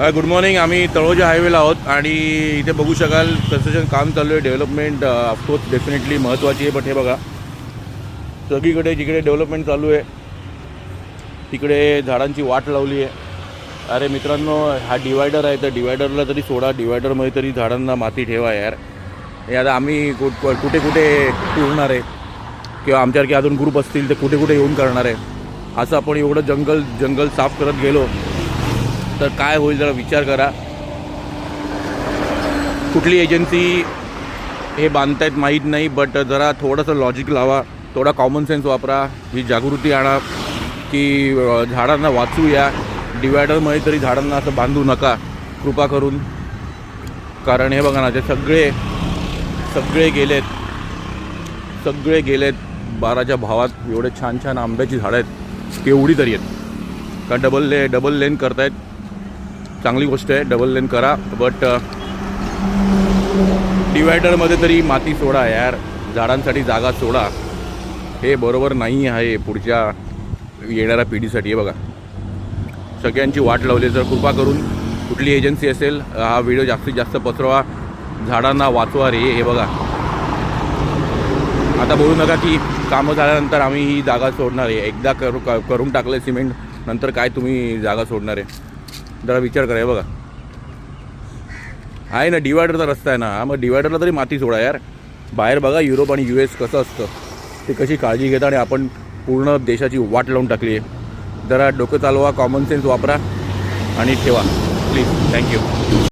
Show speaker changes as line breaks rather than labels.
Good morning. आम्ही तळोजा हायवेला आहोत आणि इथे बघू शकाल कन्स्ट्रक्शन काम चालू आहे. डेव्हलपमेंट ऑफकोर्स डेफिनेटली महत्त्वाची आहे, बट हे बघा सगळीकडे जिकडे डेव्हलपमेंट चालू आहे तिकडे झाडांची वाट लावली आहे. अरे मित्रांनो, हा डिवायडर आहे, तर डिवायडरला तरी सोडा, डिवायडरमध्ये तरी झाडांना माती ठेवा यार. हे आता आम्ही कुठे कुठे टुरणार आहे किंवा आमच्यासारखे अजून ग्रुप असतील ते कुठे कुठे येऊन करणार आहे. असं आपण एवढं जंगल साफ करत गेलो तर काय होईल जरा विचार करा. कुठली एजन्सी हे बांधतायत माहीत नाही, बट जरा थोडंसं लॉजिक लावा, थोडा कॉमन सेन्स वापरा, ही जागृती आणा की झाडांना वाचूया. डिवायडरमध्ये तरी झाडांना असं बांधू नका कृपा करून. कारण हे बघा ना, ते सगळे गेलेत 12च्या भावात. एवढे छान छान आंब्याची झाडं आहेत, केवढी तरी आहेत. कारण डबल लेन करतायत, चांगली गोष्ट आहे, डबल लेन करा, बट डिवायडरमध्ये तरी माती सोडा यार, झाडांसाठी जागा सोडा. हे बरोबर नाही आहे पुढच्या येणाऱ्या पिढीसाठी. हे बघा सगळ्यांची वाट लावली. जर कृपा करून कुठली एजन्सी असेल, हा व्हिडिओ जास्तीत जास्त पसरवा, झाडांना वाचवा रे. हे बघा, आता बोलू नका की कामं झाल्यानंतर आम्ही ही जागा सोडणार आहे. एकदा करून टाकलं सिमेंट, नंतर काय तुम्ही जागा सोडणार आहे? जरा विचार करा. हे बघा आहे ना, डिवायडरचा रस्ता आहे ना, मग डिवायडरला तरी माती सोडा यार. बाहेर बघा युरोप आणि US कसं असतं, ते कशी काळजी घेतात आणि आपण पूर्ण देशाची वाट लावून टाकली आहे. जरा डोकं चालवा, कॉमन सेन्स वापरा आणि ठेवा प्लीज. थँक्यू.